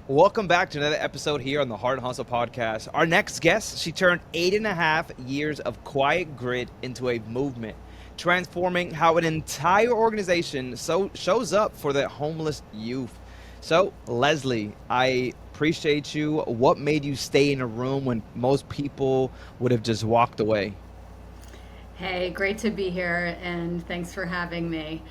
Welcome back to another episode here on the Hard Hustle Podcast. Our next guest, she turned 8.5 years of quiet grit into a movement, transforming how an entire organization shows up for the homeless youth. So, Leslie, I appreciate you. What made you stay in a room when most people would have just walked away? Hey, great to be here and thanks for having me.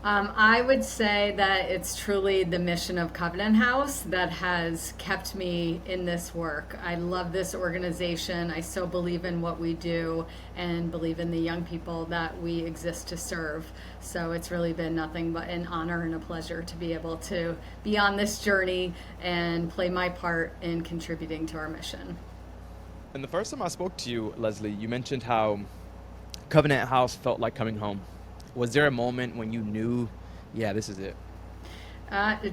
I would say that it's truly the mission of Covenant House that has kept me in this work. I love this organization. I so believe in what we do and believe in the young people that we exist to serve. So it's really been nothing but an honor and a pleasure to be able to be on this journey and play my part in contributing to our mission. And the first time I spoke to you, Leslie, you mentioned how Covenant House felt like coming home. Was there a moment when you knew, yeah, this is it?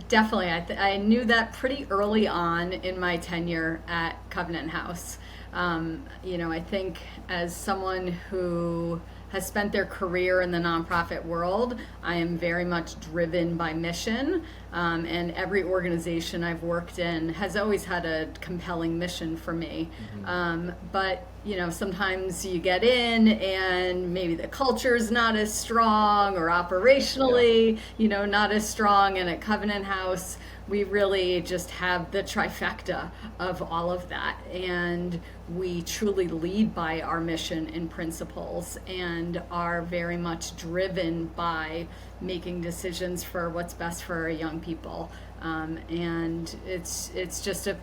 Definitely. I knew that pretty early on in my tenure at Covenant House. I think as someone who has spent their career in the nonprofit world, I am very much driven by mission. And every organization I've worked in has always had a compelling mission for me. Hmm. But sometimes you get in and maybe the culture is not as strong or Yeah. operationally, not as strong. And at Covenant House, we really just have the trifecta of all of that. And we truly lead by our mission and principles and are very much driven by making decisions for what's best for our young people. And it's just a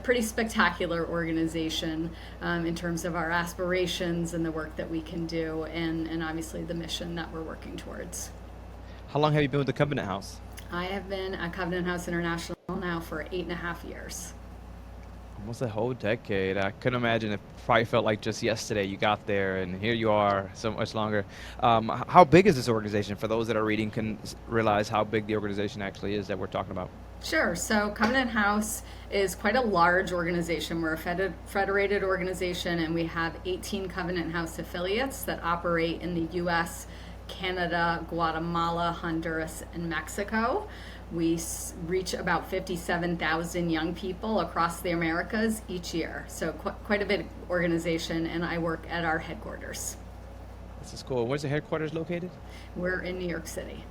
pretty spectacular organization in terms of our aspirations and the work that we can do, and obviously the mission that we're working towards. How long have you been with the Covenant House? I have been at Covenant House International now for 8.5 years. Almost a whole decade. I couldn't imagine. It probably felt like just yesterday you got there, and here you are, so much longer. How big is this organization? For those that are reading, can realize how big the organization actually is that we're talking about. Sure. So Covenant House is quite a large organization. We're a federated organization, and we have 18 Covenant House affiliates that operate in the U.S., Canada, Guatemala, Honduras, and Mexico. We reach about 57,000 young people across the Americas each year. So quite a big organization, and I work at our headquarters. This is cool. Where's the headquarters located? We're in New York City.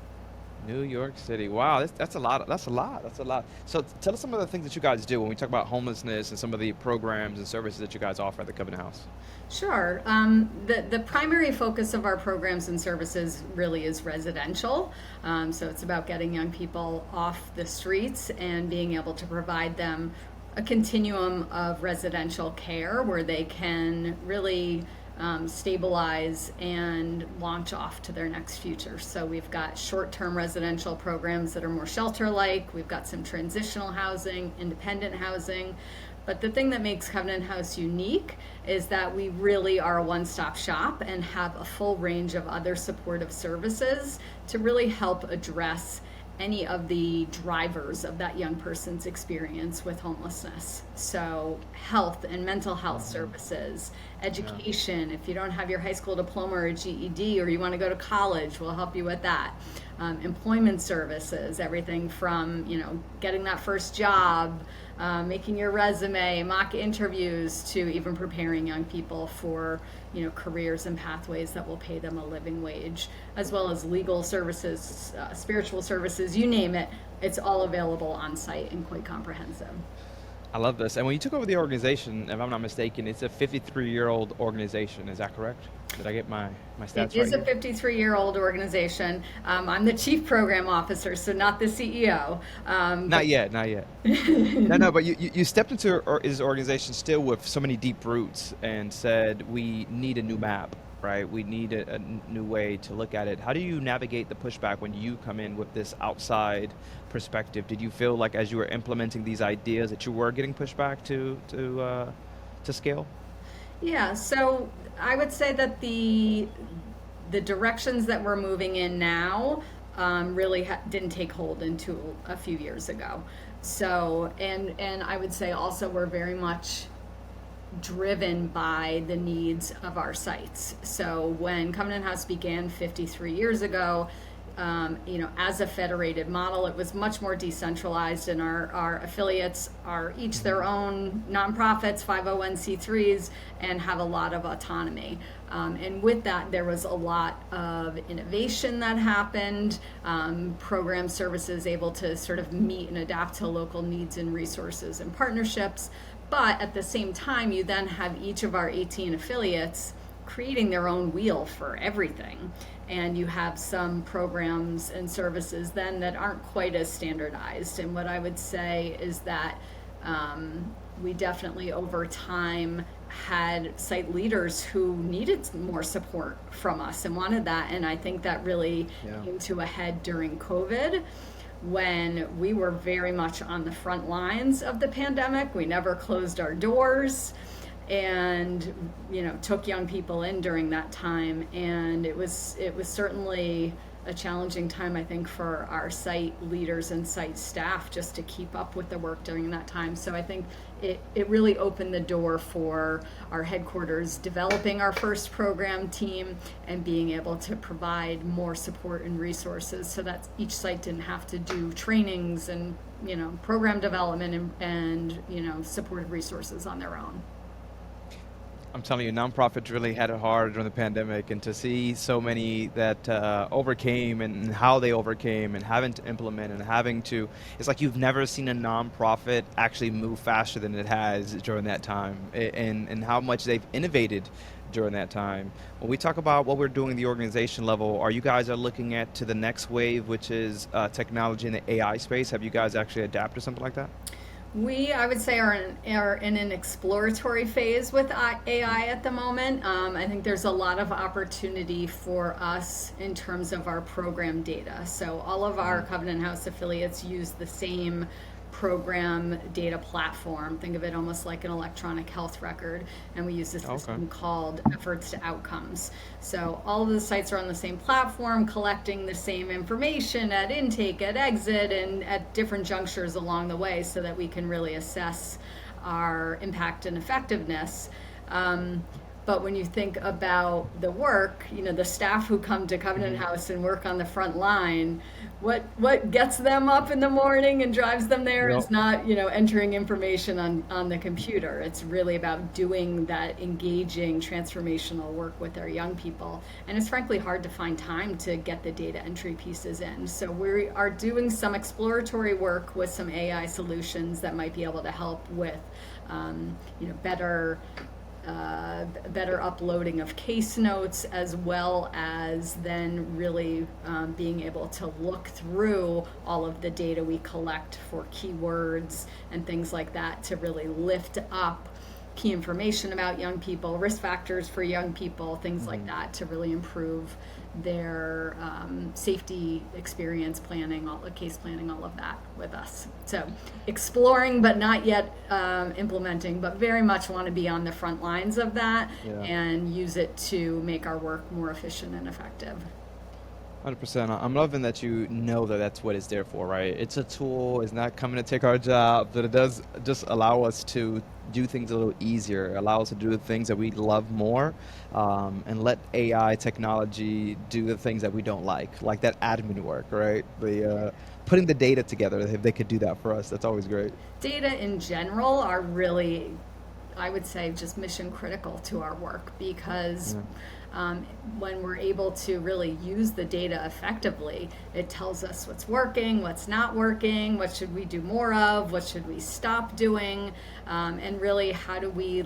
New York City. Wow, that's a lot. That's a lot. That's a lot. So tell us some of the things that you guys do when we talk about homelessness and some of the programs and services that you guys offer at the Covenant House. Sure. The primary focus of our programs and services really is residential. So it's about getting young people off the streets and being able to provide them a continuum of residential care where they can really stabilize and launch off to their next future. So we've got short-term residential programs that are more shelter-like. We've got some transitional housing, independent housing. But the thing that makes Covenant House unique is that we really are a one-stop shop and have a full range of other supportive services to really help address any of the drivers of that young person's experience with homelessness. So, health and mental health Hmm. services, Yeah. education. If you don't have your high school diploma or GED, or you want to go to college, we'll help you with that. Employment services, everything from getting that first job, making your resume, mock interviews, to even preparing young people for careers and pathways that will pay them a living wage, as well as legal services, spiritual services, you name it. It's all available on site and quite comprehensive. I love this. And when you took over the organization, if I'm not mistaken, it's a 53-year-old organization. Is that correct? Did I get my It stats right is a here? 53-year-old organization. I'm the chief program officer, so not the CEO. Not But yet, not yet. No, no, but you stepped into his organization still with so many deep roots and said, we need a new map, right? We need a new way to look at it. How do you navigate the pushback when you come in with this outside perspective? Did you feel like as you were implementing these ideas that you were getting pushback to scale? yeah, so I would say that the directions that we're moving in now really didn't take hold until a few years ago. So, and I would say also we're very much driven by the needs of our sites. So when Covenant House began 53 years ago, as a federated model. It was much more decentralized, and our affiliates are each their own nonprofits, 501c3s, and have a lot of autonomy. And with that, there was a lot of innovation that happened, program services able to sort of meet and adapt to local needs and resources and partnerships. But at the same time, you then have each of our 18 affiliates creating their own wheel for everything. And you have some programs and services then that aren't quite as standardized. And what I would say is that we definitely over time had site leaders who needed more support from us and wanted that. And I think that really came to a head during COVID, when we were very much on the front lines of the pandemic. We never closed our doors, and took young people in during that time. And it was certainly a challenging time, I think, for our site leaders and site staff just to keep up with the work during that time. So I think it really opened the door for our headquarters developing our first program team and being able to provide more support and resources, so that each site didn't have to do trainings and program development and supported resources on their own. I'm telling you, nonprofits really had it hard during the pandemic, and to see so many that overcame, and how they overcame, and having to implement, and it's like you've never seen a nonprofit actually move faster than it has during that time, and how much they've innovated during that time. When we talk about what we're doing at the organization level, are you guys looking at to the next wave, which is technology in the AI space? Have you guys actually adapted something like that? We, I would say, are in an exploratory phase with AI at the moment. I think there's a lot of opportunity for us in terms of our program data. So all of our Covenant House affiliates use the same program data platform. Think of it almost like an electronic health record, and we use a system called efforts to outcomes. So all of the sites are on the same platform, collecting the same information at intake, at exit, and at different junctures along the way, so that we can really assess our impact and effectiveness. But when you think about the work, the staff who come to Covenant House and work on the front line, what gets them up in the morning and drives them there is not, entering information on the computer. It's really about doing that engaging, transformational work with our young people. And it's frankly hard to find time to get the data entry pieces in. So we are doing some exploratory work with some AI solutions that might be able to help with, better uploading of case notes, as well as then really being able to look through all of the data we collect for keywords and things like that, to really lift up key information about young people, risk factors for young people, things like that, to really improve their safety experience planning, all the case planning, all of that with us. So exploring, but not yet implementing, but very much want to be on the front lines of that and use it to make our work more efficient and effective. 100%. I'm loving that that's what it's there for, right? It's a tool. It's not coming to take our job, but it does just allow us to do things a little easier, allow us to do the things that we love more, and let AI technology do the things that we don't like that admin work, right? The putting the data together. If they could do that for us, that's always great. Data in general are really, I would say, just mission critical to our work, because when we're able to really use the data effectively, it tells us what's working, what's not working, what should we do more of, what should we stop doing, and really how do we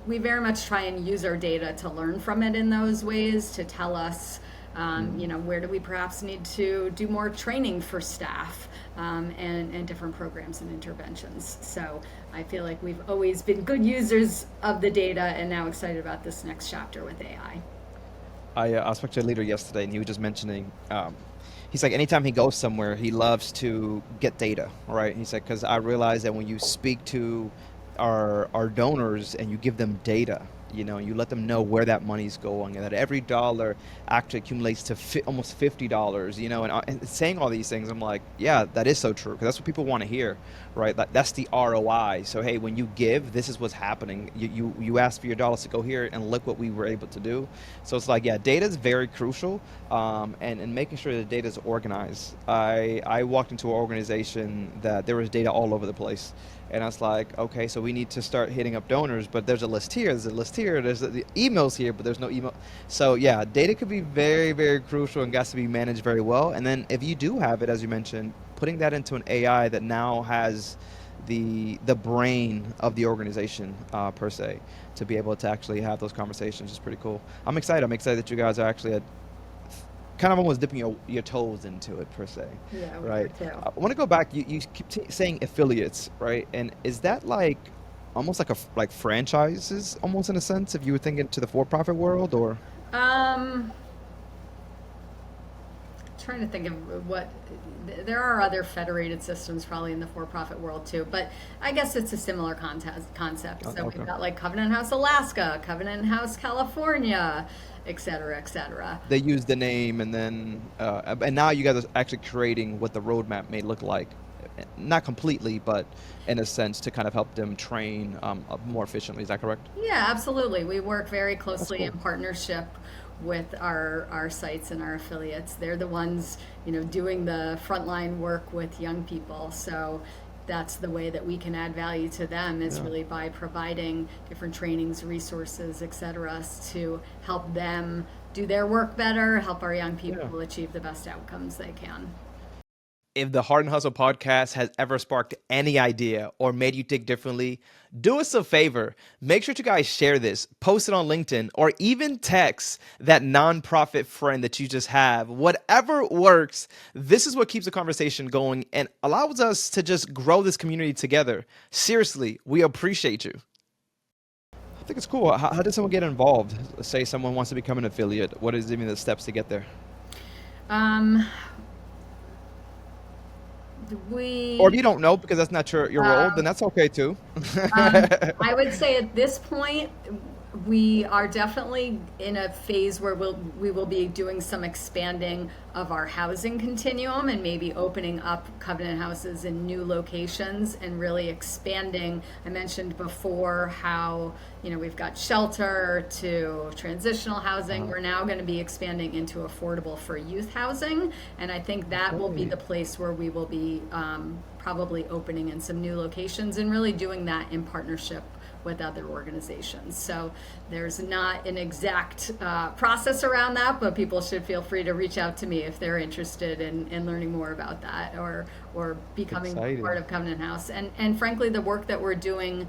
very much try and use our data to learn from it in those ways, to tell us where do we perhaps need to do more training for staff, and different programs and interventions. So I feel like we've always been good users of the data, and now excited about this next chapter with AI. I spoke to a leader yesterday, and he was just mentioning, he's like, anytime he goes somewhere, he loves to get data, right? He said, because I realize that when you speak to our donors and you give them data, you let them know where that money's going, and that every dollar actually accumulates to almost $50, and saying all these things, I'm like, yeah, that is so true, because that's what people want to hear, right? That's the ROI. So hey, when you give, this is what's happening. You ask for your dollars to go here, and look what we were able to do. So it's like, yeah, data is very crucial, and making sure the data is organized. I walked into an organization that there was data all over the place. And I was like, okay, so we need to start hitting up donors, but there's a list here, there's a list here, there's the emails here, but there's no email. So yeah, data could be very, very crucial and got to be managed very well. And then if you do have it, as you mentioned, putting that into an AI that now has the brain of the organization, per se, to be able to actually have those conversations is pretty cool. I'm excited. I'm excited that you guys are actually kind of almost dipping your toes into it, per se. Yeah, we Right. are too. I want to go back. You keep saying affiliates, right? And is that like almost like like franchises, almost in a sense, if you were thinking to the for-profit world, or? Um, Trying to think of there are other federated systems probably in the for-profit world too, but I guess it's a similar concept. Oh, So okay. we've got like Covenant House Alaska, Covenant House California, et cetera, et cetera. They use the name, and then and now you guys are actually creating what the roadmap may look like, not completely, but in a sense to kind of help them train more efficiently. Is that correct? Yeah, absolutely. We work very That's closely in cool. partnership with our sites and our affiliates. They're the ones, doing the frontline work with young people. So that's the way that we can add value to them is Yeah. really by providing different trainings, resources, et cetera, to help them do their work better, help our young Yeah. people achieve the best outcomes they can. If the Heart and Hustle podcast has ever sparked any idea or made you think differently, do us a favor. Make sure to guys share this, post it on LinkedIn, or even text that nonprofit friend that you just have. Whatever works, this is what keeps the conversation going and allows us to just grow this community together. Seriously, we appreciate you. I think it's cool. How does someone get involved? Say someone wants to become an affiliate. What is even the steps to get there? Um, Or if we you don't know because that's not your role, then um, that's okay too. I would say at this point, we are definitely in a phase where we will be doing some expanding of our housing continuum and maybe opening up Covenant houses in new locations and really expanding. I mentioned before how, we've got shelter to transitional housing. We're now going to be expanding into affordable for youth housing. And I think that will be Okay. the place where we will be probably opening in some new locations and really doing that in partnership with other organizations. So there's not an exact process around that, but people should feel free to reach out to me if they're interested in learning more about that or becoming part Exciting. of Covenant House. And frankly, the work that we're doing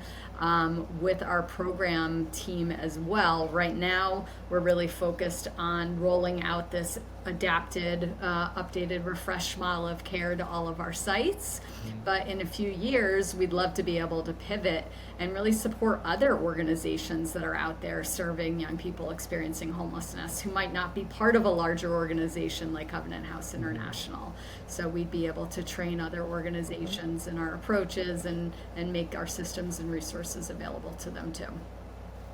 with our program team as well. Right now, we're really focused on rolling out this adapted, updated, refreshed model of care to all of our sites. But in a few years, we'd love to be able to pivot and really support other organizations that are out there serving young people experiencing homelessness who might not be part of a larger organization like Covenant House International. So we'd be able to train other organizations in our approaches and make our systems and resources available to them too.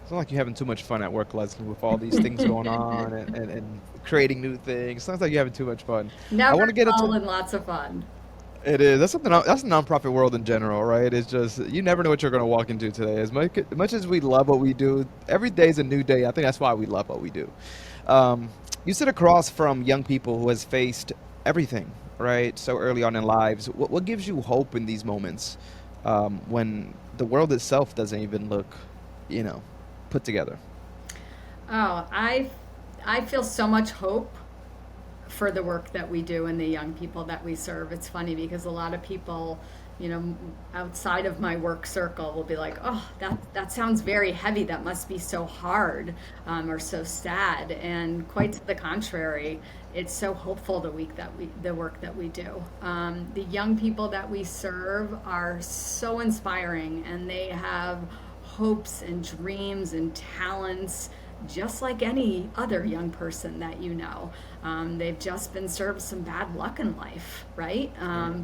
It's not like you're having too much fun at work, Leslie, with all these things going on and creating new things. Sounds like you're having too much fun. I Never want to get dull into and lots of fun. it is that's something that's the nonprofit world in general, right? It's just you never know what you're going to walk into today. As much as we love what we do, every day is a new day. I think that's why we love what we do. You sit across from young people who has faced everything, right? So early on in lives. What gives you hope in these moments when the world itself doesn't even look, you know, put together? Oh, I feel so much hope for the work that we do and the young people that we serve. It's funny because a lot of people, outside of my work circle will be like, "Oh, that sounds very heavy. That must be so hard, or so sad." And quite to the contrary, it's so hopeful the work that we do. The young people that we serve are so inspiring, and they have hopes and dreams and talents just like any other young person that you know. They've just been served some bad luck in life, right?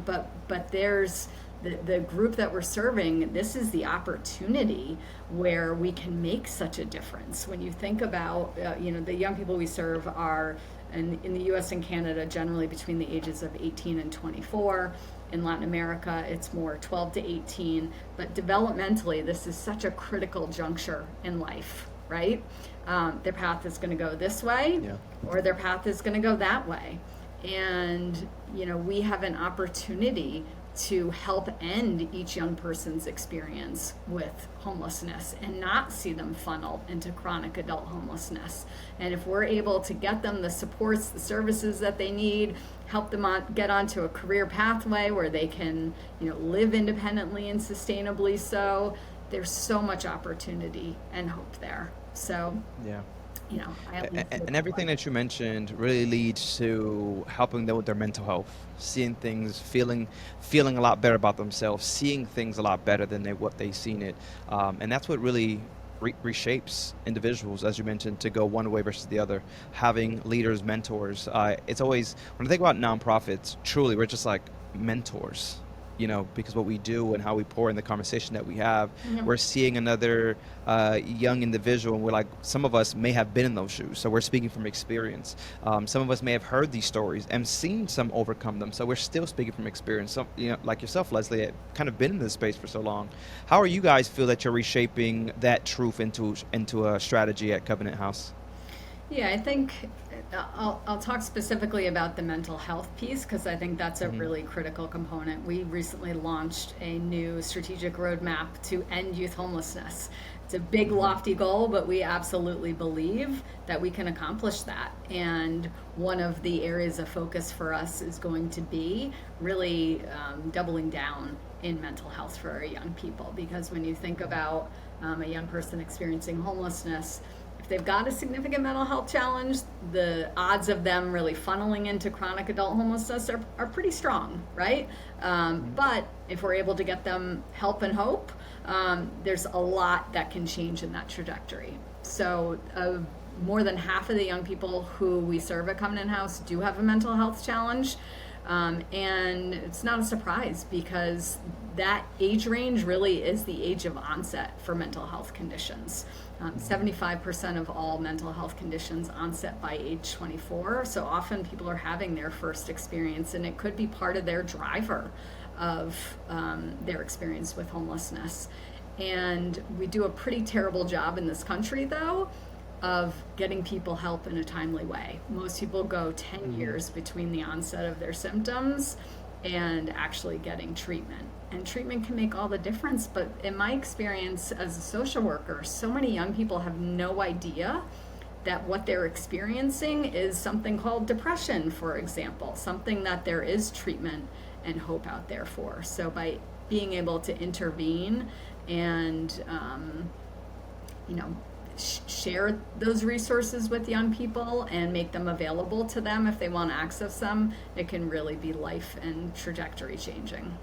But there's the group that we're serving, this is the opportunity where we can make such a difference. When you think about, the young people we serve are in the US and Canada generally between the ages of 18 and 24. In Latin America, it's more 12 to 18. But developmentally, this is such a critical juncture in life, right? Their path is going to go this way, Yeah. or their path is going to go that way. And, we have an opportunity to help end each young person's experience with homelessness and not see them funnel into chronic adult homelessness. And if we're able to get them the supports, the services that they need, help them get onto a career pathway where they can, live independently and sustainably, so there's so much opportunity and hope there. So, Yeah. I at least And everything that you mentioned really leads to helping them with their mental health, seeing things, feeling a lot better about themselves, seeing things a lot better than what they've seen it, and that's what really reshapes individuals, as you mentioned, to go one way versus the other. Having leaders, mentors. It's always, when I think about nonprofits, truly we're just like mentors. Because what we do and how we pour in the conversation that we have, we're seeing another young individual, and we're like, some of us may have been in those shoes, so we're speaking from experience. Some of us may have heard these stories and seen some overcome them, so we're still speaking from experience. Some, like yourself, Leslie, kind of been in this space for so long. How are you guys feel that you're reshaping that truth into a strategy at Covenant House? Yeah, I think I'll talk specifically about the mental health piece because I think that's a really critical component. We recently launched a new strategic roadmap to end youth homelessness. It's a big, lofty goal, but we absolutely believe that we can accomplish that. And one of the areas of focus for us is going to be really doubling down in mental health for our young people. Because when you think about a young person experiencing homelessness, if they've got a significant mental health challenge, the odds of them really funneling into chronic adult homelessness are pretty strong, right? But if we're able to get them help and hope, there's a lot that can change in that trajectory. So more than half of the young people who we serve at Covenant House do have a mental health challenge. And it's not a surprise because that age range really is the age of onset for mental health conditions. 75% of all mental health conditions onset by age 24. So often people are having their first experience, and it could be part of their driver of their experience with homelessness. And we do a pretty terrible job in this country, though, of getting people help in a timely way. Most people go 10 years between the onset of their symptoms and actually getting treatment. And treatment can make all the difference, but in my experience as a social worker, so many young people have no idea that what they're experiencing is something called depression, for example, something that there is treatment and hope out there for. So by being able to intervene and share those resources with young people and make them available to them if they want to access them, it can really be life and trajectory changing.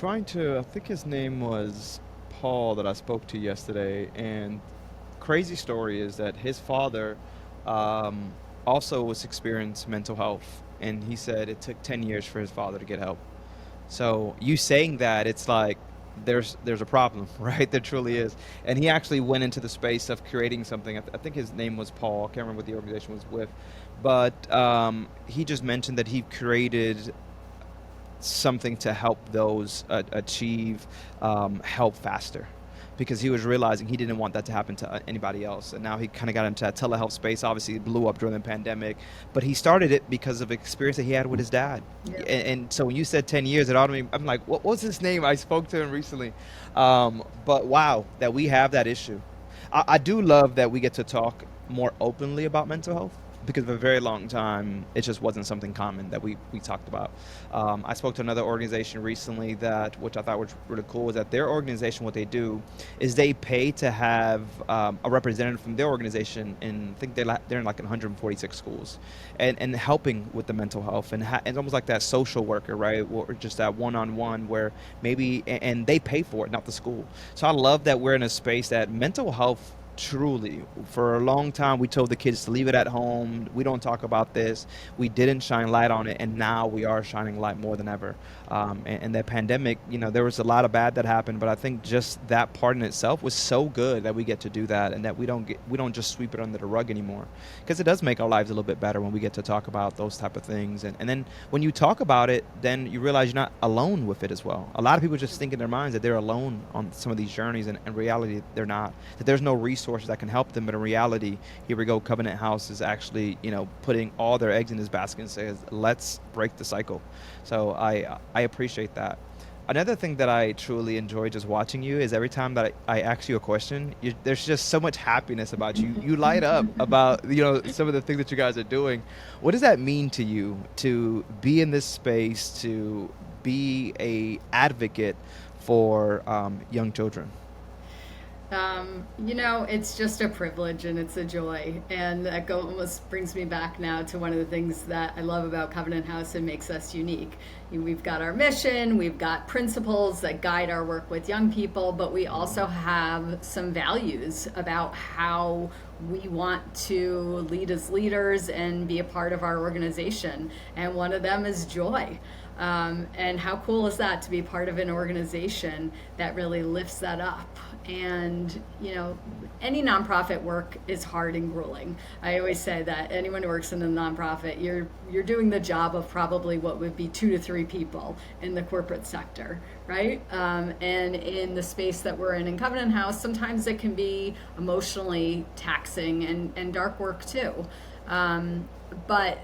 I think his name was Paul that I spoke to yesterday, and crazy story is that his father also was experiencing mental health, and he said it took 10 years for his father to get help. So you saying that, it's like there's a problem, right? There truly is. And he actually went into the space of creating something. I think his name was Paul. I can't remember what the organization was with, but he just mentioned that he created something to help those achieve help faster, because he was realizing he didn't want that to happen to anybody else. And now he kind of got into that telehealth space. Obviously, it blew up during the pandemic, but he started it because of experience that he had with his dad. Yeah. And so when you said 10 years, it automatically, I'm like, what was his name? I spoke to him recently. But wow, that we have that issue. I do love that we get to talk more openly about mental health, because for a very long time, it just wasn't something common that we talked about. I spoke to another organization recently which I thought was really cool, is that their organization, what they do is they pay to have a representative from their organization, and I think they're in like 146 schools, and helping with the mental health, and it's almost like that social worker, right? Or just that one-on-one where maybe, and they pay for it, not the school. So I love that we're in a space that mental health, truly, for a long time we told the kids to leave it at home. We don't talk about this. We didn't shine light on it, and now we are shining light more than ever. And that pandemic, there was a lot of bad that happened, but I think just that part in itself was so good that we get to do that, and that we don't just sweep it under the rug anymore, because it does make our lives a little bit better when we get to talk about those type of things. And then when you talk about it, then you realize you're not alone with it as well. A lot of people just think in their minds that they're alone on some of these journeys, and in reality, they're not. That there's no resources that can help them, but in reality, here we go. Covenant House is actually, putting all their eggs in this basket and says, let's break the cycle. So I appreciate that. Another thing that I truly enjoy just watching you is every time that I ask you a question, there's just so much happiness about you. You light up about some of the things that you guys are doing. What does that mean to you to be in this space, to be a advocate for young children? It's just a privilege and it's a joy. And that almost brings me back now to one of the things that I love about Covenant House and makes us unique. We've got our mission, we've got principles that guide our work with young people, but we also have some values about how we want to lead as leaders and be a part of our organization. And one of them is joy. And how cool is that to be part of an organization that really lifts that up? And, any nonprofit work is hard and grueling. I always say that anyone who works in a nonprofit, you're doing the job of probably what would be 2 to 3 people in the corporate sector, right? And in the space that we're in Covenant House, sometimes it can be emotionally taxing and dark work too. But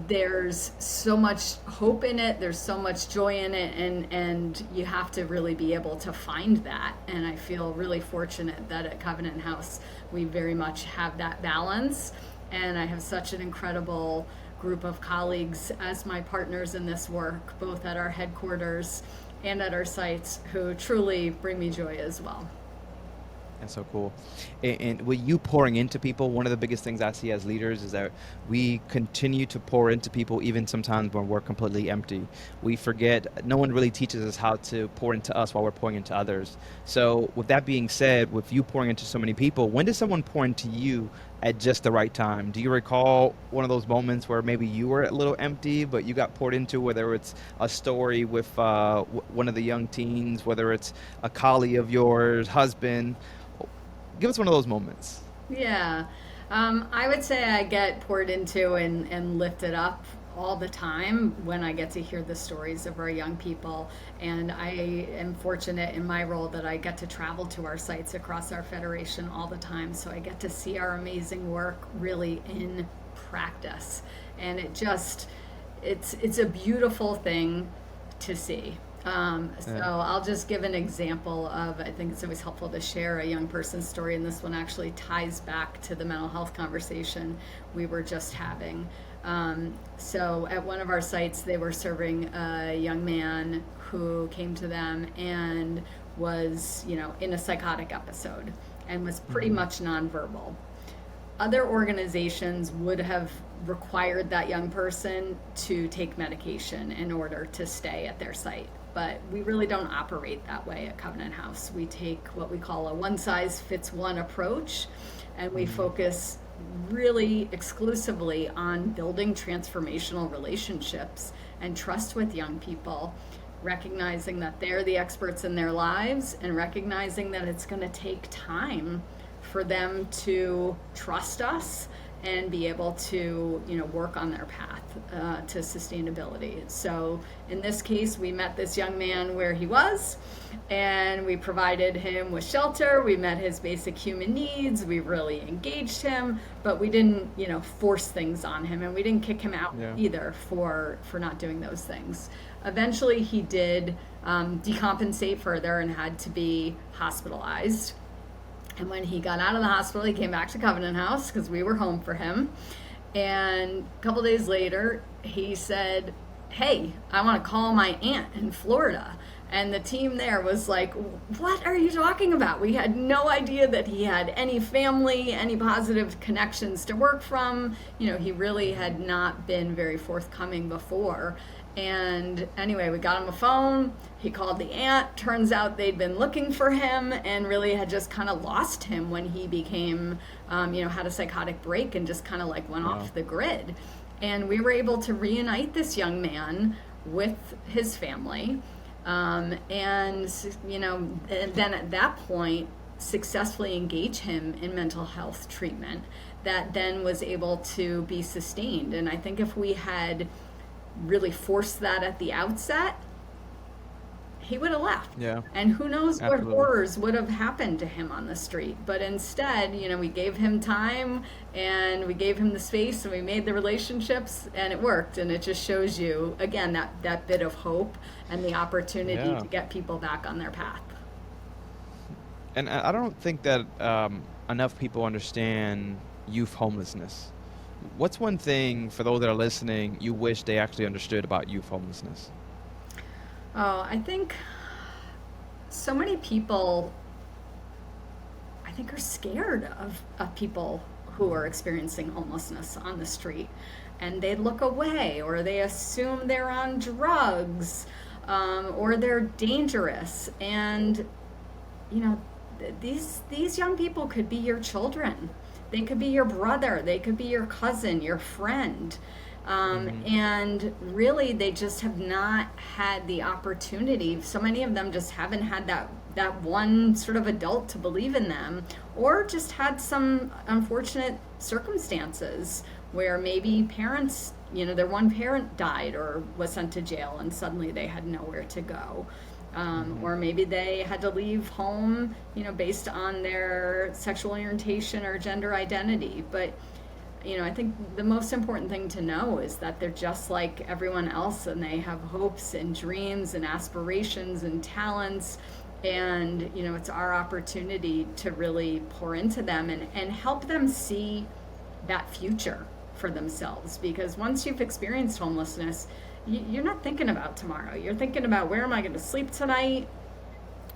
there's so much hope in it, there's so much joy in it, and you have to really be able to find that. And I feel really fortunate that at Covenant House we very much have that balance, and I have such an incredible group of colleagues as my partners in this work, both at our headquarters and at our sites, who truly bring me joy as well. That's so cool. And with you pouring into people, one of the biggest things I see as leaders is that we continue to pour into people even sometimes when we're completely empty. We forget, no one really teaches us how to pour into us while we're pouring into others. So with that being said, with you pouring into so many people, when does someone pour into you at just the right time? Do you recall one of those moments where maybe you were a little empty, but you got poured into, whether it's a story with one of the young teens, whether it's a colleague of yours, husband? Give us one of those moments. Yeah. I would say I get poured into and lifted up all the time when I get to hear the stories of our young people. And I am fortunate in my role that I get to travel to our sites across our federation all the time. So I get to see our amazing work really in practice. And it's a beautiful thing to see. So I'll just give an example of, I think it's always helpful to share a young person's story, and this one actually ties back to the mental health conversation we were just having. So at one of our sites, they were serving a young man who came to them and was, in a psychotic episode and was pretty much nonverbal. Other organizations would have required that young person to take medication in order to stay at their site. But we really don't operate that way at Covenant House. We take what we call a one-size-fits-one approach, and we focus really exclusively on building transformational relationships and trust with young people, recognizing that they're the experts in their lives and recognizing that it's going to take time for them to trust us and be able to, work on their path to sustainability. So in this case, we met this young man where he was, and we provided him with shelter. We met his basic human needs. We really engaged him, but we didn't, force things on him, and we didn't kick him out either for not doing those things. Eventually, he did decompensate further and had to be hospitalized. And when he got out of the hospital, he came back to Covenant House because we were home for him. And a couple days later, he said, "Hey, I want to call my aunt in Florida." And the team there was like, "What are you talking about?" We had no idea that he had any family, any positive connections to work from. He really had not been very forthcoming before. And anyway, we got him a phone. He called the aunt. Turns out they'd been looking for him and really had just kind of lost him when he became, had a psychotic break and just kind of like went off the grid. And we were able to reunite this young man with his family, and and then at that point successfully engage him in mental health treatment that then was able to be sustained. And I think if we had really forced that at the outset, he would have left. Yeah, And who knows what absolutely. horrors would have happened to him on the street. But instead, we gave him time and we gave him the space and we made the relationships and it worked. And it just shows you, again, that bit of hope and the opportunity Yeah. to get people back on their path. And I don't think that enough people understand youth homelessness. What's one thing for those that are listening you wish they actually understood about youth homelessness? Oh, I think so many people, I think, are scared of people who are experiencing homelessness on the street. And they look away, or they assume they're on drugs, or they're dangerous. And, these young people could be your children. They could be your brother. They could be your cousin, your friend. Hmm. And really, they just have not had the opportunity. So many of them just haven't had that one sort of adult to believe in them, or just had some unfortunate circumstances where maybe parents, their one parent died or was sent to jail, and suddenly they had nowhere to go. Hmm. Or maybe they had to leave home, based on their sexual orientation or gender identity. But I think the most important thing to know is that they're just like everyone else, and they have hopes and dreams and aspirations and talents. And, it's our opportunity to really pour into them and help them see that future for themselves. Because once you've experienced homelessness, you're not thinking about tomorrow. You're thinking about, where am I going to sleep tonight?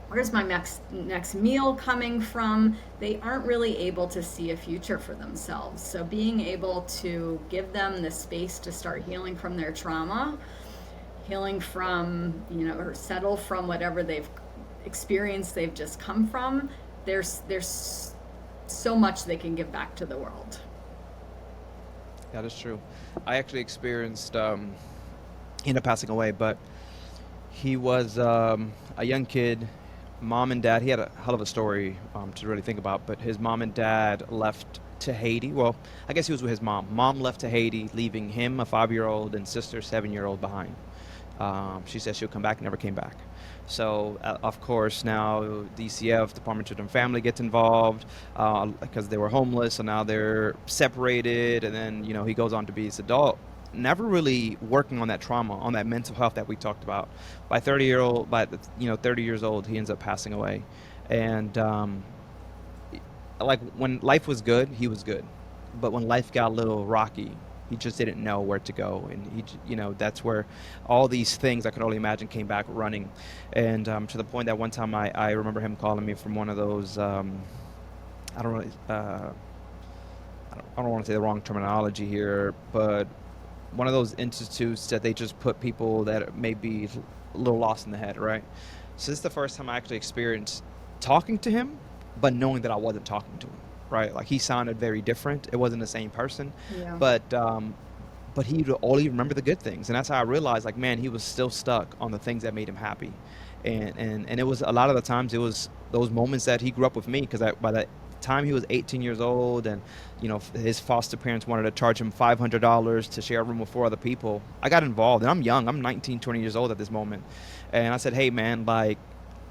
Where's my next meal coming from? They aren't really able to see a future for themselves. So being able to give them the space to start healing from their trauma, healing from, or settle from whatever they've experienced, they've just come from, there's so much they can give back to the world. That is true. I actually experienced, he ended up passing away, but he was a young kid. Mom and dad, he had a hell of a story to really think about, but his mom and dad left to Haiti. Well, I guess he was with his mom. Mom left to Haiti, leaving him, a 5-year-old, and sister, 7-year-old, behind. She said she'll come back, never came back. So, of course, now DCF, Department of Children and Family, gets involved because they were homeless, so now they're separated, and then, he goes on to be this adult. Never really working on that trauma, on that mental health that we talked about. By 30 years old, he ends up passing away. And like when life was good, he was good, but when life got a little rocky, he just didn't know where to go, and that's where all these things I could only imagine came back running, and to the point that one time I remember him calling me from one of those I don't really I don't want to say the wrong terminology here, but one of those institutes that they just put people that may be a little lost in the head, right? So this is the first time I actually experienced talking to him, but knowing that I wasn't talking to him, right? Like he sounded very different. It wasn't the same person, Yeah. but he would only remember the good things, and that's how I realized, like, man, he was still stuck on the things that made him happy, and it was a lot of the times it was those moments that he grew up with me, because by the time he was 18 years old, and his foster parents wanted to charge him $500 to share a room with 4 other people. I got involved, and I'm young. I'm 19, 20 years old at this moment, and I said, hey man, like,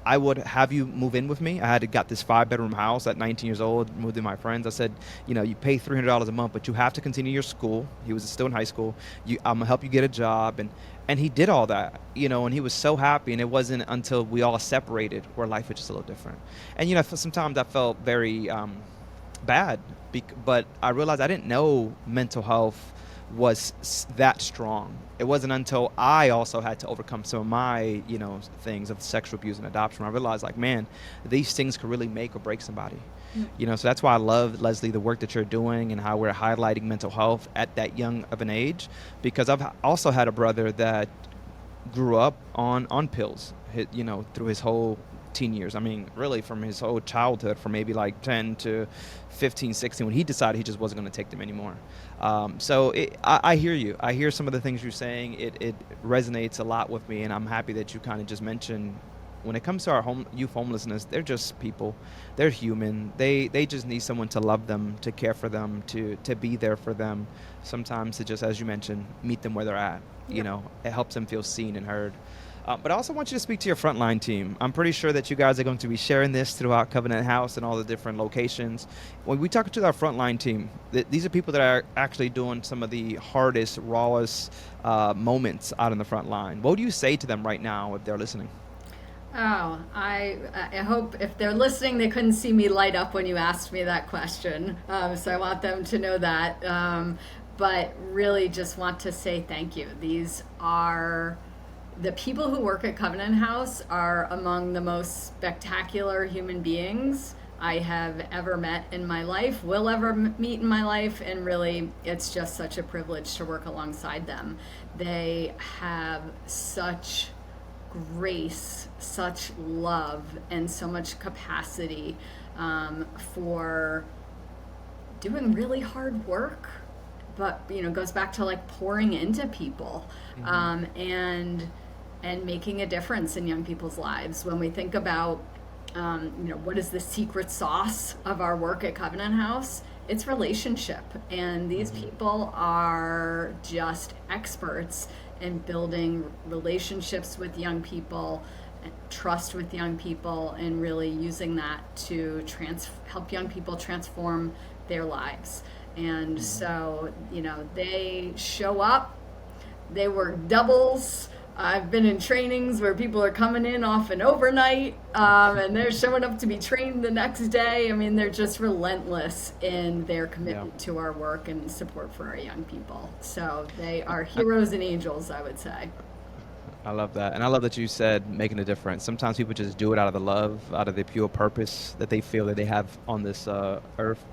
I would have you move in with me. I had got this 5-bedroom house at 19 years old, moved in with my friends. I said, you pay $300 a month, but you have to continue your school. He was still in high school. I'm gonna help you get a job, and he did all that, and he was so happy. And it wasn't until we all separated where life was just a little different. And sometimes I felt very bad, but I realized I didn't know mental health was that strong. It wasn't until I also had to overcome some of my, things of sexual abuse and adoption, where I realized, like, man, these things could really make or break somebody. So that's why I love, Leslie, the work that you're doing and how we're highlighting mental health at that young of an age, because I've also had a brother that grew up on pills, through his whole teen years. I mean, really from his whole childhood, from maybe like 10 to 15, 16, when he decided he just wasn't going to take them anymore. I hear you. I hear some of the things you're saying. It resonates a lot with me, and I'm happy that you kind of just mentioned when it comes to our youth homelessness, they're just people. They're human. They just need someone to love them, to care for them, to be there for them. Sometimes to just, as you mentioned, meet them where they're at. You Yep. know, it helps them feel seen and heard. But I also want you to speak to your frontline team. I'm pretty sure that you guys are going to be sharing this throughout Covenant House and all the different locations. When we talk to our frontline team, these are people that are actually doing some of the hardest, rawest moments out in the front line. What do you say to them right now if they're listening? Oh, I hope if they're listening, they couldn't see me light up when you asked me that question. So I want them to know that. But really just want to say thank you. These are the people who work at Covenant House are among the most spectacular human beings I have ever met in my life, will ever meet in my life, and really it's just such a privilege to work alongside them. They have such grace, such love, and so much capacity for doing really hard work, but goes back to like pouring into people and making a difference in young people's lives. When we think about what is the secret sauce of our work at Covenant House, it's relationship, and these people are just experts in building relationships with young people, trust with young people, and really using that to help young people transform their lives. And so, they show up, they work doubles. I've been in trainings where people are coming in often overnight, and they're showing up to be trained the next day. I mean, they're just relentless in their commitment to our work and support for our young people. So they are heroes and angels, I would say. I love that. And I love that you said making a difference. Sometimes people just do it out of the love, out of the pure purpose that they feel that they have on this earth.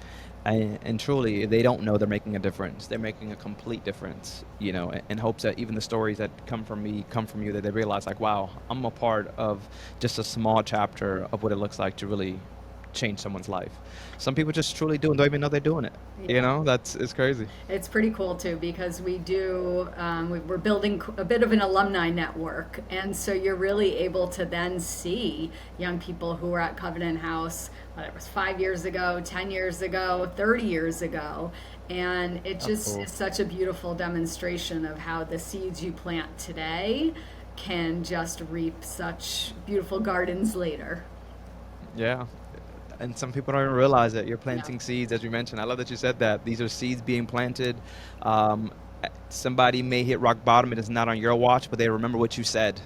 And truly, they don't know they're making a difference. They're making a complete difference, in hopes that even the stories that come from me, come from you, that they realize like, wow, I'm a part of just a small chapter of what it looks like to really change someone's life. Some people just truly do and don't even know they're doing it. It's crazy. It's pretty cool too, because we're building a bit of an alumni network, and so you're really able to then see young people who were at Covenant House, whether it was 5 years ago, 10 years ago, 30 years ago, and it just is such a beautiful demonstration of how the seeds you plant today can just reap such beautiful gardens later. Yeah. And some people don't even realize that you're planting seeds, as you mentioned. I love that you said that. These are seeds being planted. Somebody may hit rock bottom. It is not on your watch, but they remember what you said.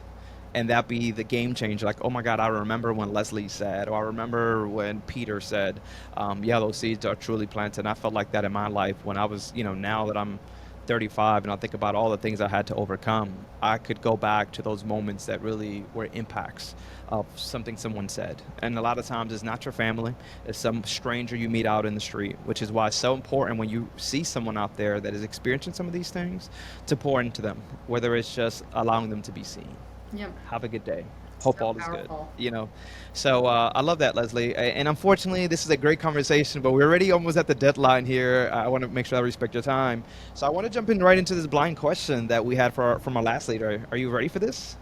And that be the game changer. Like, oh my God, I remember when Leslie said, or I remember when Peter said, those seeds are truly planted. And I felt like that in my life when I was, now that I'm 35 and I think about all the things I had to overcome, I could go back to those moments that really were impacts of something someone said. And a lot of times it's not your family, it's some stranger you meet out in the street, which is why it's so important when you see someone out there that is experiencing some of these things to pour into them, whether it's just allowing them to be seen. Yep. Have a good day. Hope So all is powerful. good. So I love that, Leslie. And unfortunately, this is a great conversation, but we're already almost at the deadline here. I want to make sure I respect your time. So I want to jump in right into this blind question that we had from our last leader. Are you ready for this?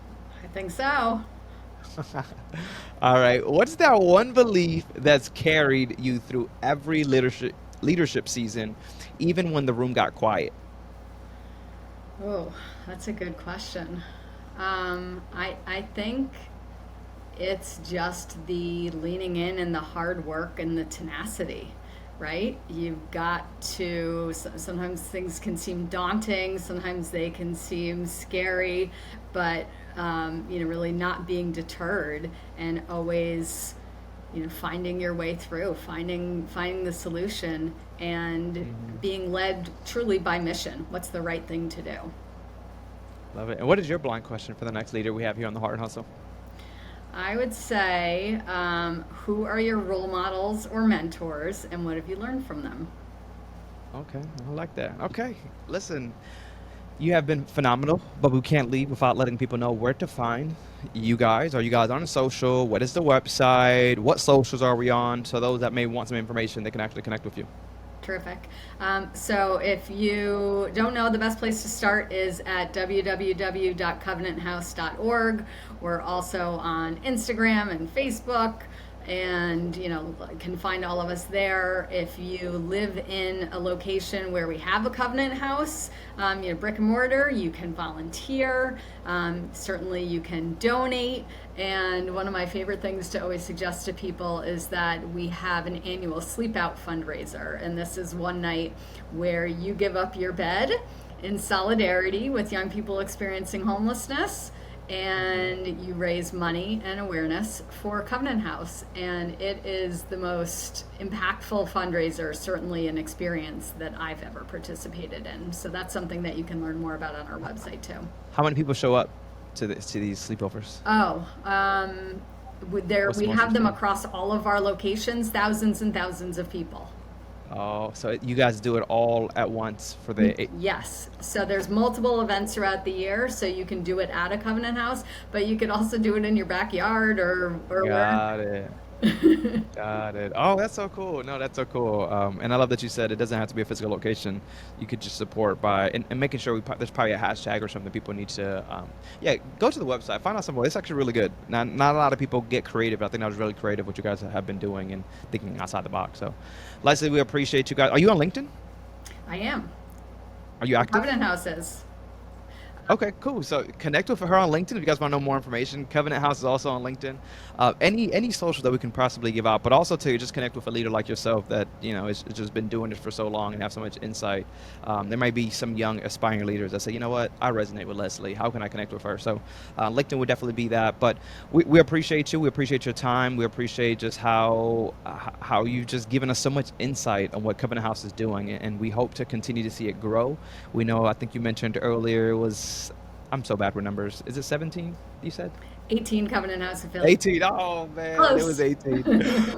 I think so. All right. What's that one belief that's carried you through every leadership season, even when the room got quiet? Oh, that's a good question. I think it's just the leaning in and the hard work and the tenacity, right? You've got to, sometimes things can seem daunting, sometimes they can seem scary, but, really not being deterred and always, finding your way through, finding the solution, and being led truly by mission. What's the right thing to do? Love it. And what is your blind question for the next leader we have here on the Heart and Hustle? I would say, who are your role models or mentors, and what have you learned from them? Okay, I like that. Okay, listen, You have been phenomenal, but we can't leave without letting people know where to find you guys. Are you guys on social? What is the website? What socials are we on? So those that may want some information, they can actually connect with you. Terrific. So if you don't know, the best place to start is at www.covenanthouse.org. We're also on Instagram and Facebook, and can find all of us there. If you live in a location where we have a Covenant House, brick and mortar, you can volunteer. Certainly you can donate. And one of my favorite things to always suggest to people is that we have an annual sleep out fundraiser. And this is one night where you give up your bed in solidarity with young people experiencing homelessness, and you raise money and awareness for Covenant House. And it is the most impactful fundraiser, certainly an experience that I've ever participated in. So that's something that you can learn more about on our website too. How many people show up to these sleepovers? We have them across all of our locations, thousands and thousands of people. Oh, so you guys do it all at once for the Yes. So there's multiple events throughout the year, so you can do it at a Covenant House, but you could also do it in your backyard or Got it. Got it. Oh, that's so cool. No, that's so cool. And I love that you said it doesn't have to be a physical location. You could just support by and making sure there's probably a hashtag or something people need to. Go to the website, find out some more. It's actually really good. Not a lot of people get creative, but I think that was really creative what you guys have been doing and thinking outside the box. So, Leslie, we appreciate you guys. Are you on LinkedIn? I am. Are you active? Covenant House is. Okay, cool. So connect with her on LinkedIn if you guys want to know more information. Covenant House is also on LinkedIn. Any social that we can possibly give out, but also to just connect with a leader like yourself that has just been doing this for so long and have so much insight. There might be some young aspiring leaders that say, you know what, I resonate with Leslie. How can I connect with her? So LinkedIn would definitely be that. But we appreciate you. We appreciate your time. We appreciate just how you've just given us so much insight on what Covenant House is doing, and we hope to continue to see it grow. We know, I think you mentioned earlier, it was. I'm so bad with numbers. Is it 17, you said? 18 Covenant House affiliates. 18. Oh, man. Close. It was 18.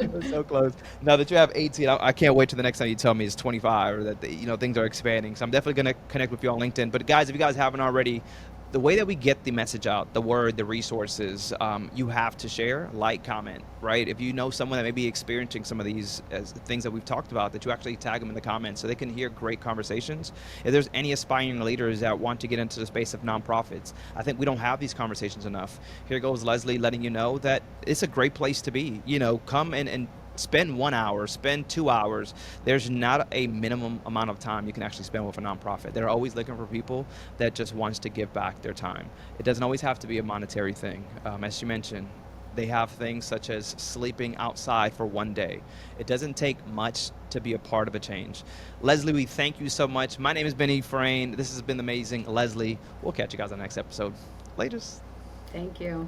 It was so close. Now that you have 18, I can't wait till the next time you tell me it's 25 or that things are expanding. So I'm definitely going to connect with you on LinkedIn. But guys, if you guys haven't already, the way that we get the message out, the word, the resources, you have to share, like, comment, right? If you know someone that may be experiencing some of these things that we've talked about, that you actually tag them in the comments so they can hear great conversations. If there's any aspiring leaders that want to get into the space of nonprofits, I think we don't have these conversations enough. Here goes Leslie letting you know that it's a great place to be. Come and spend 1 hour, spend 2 hours. There's not a minimum amount of time you can actually spend with a nonprofit. They're always looking for people that just wants to give back their time. It doesn't always have to be a monetary thing. As you mentioned, they have things such as sleeping outside for one day. It doesn't take much to be a part of a change. Leslie, we thank you so much. My name has been Efrain. This has been amazing. Leslie, we'll catch you guys on the next episode. Latest. Thank you.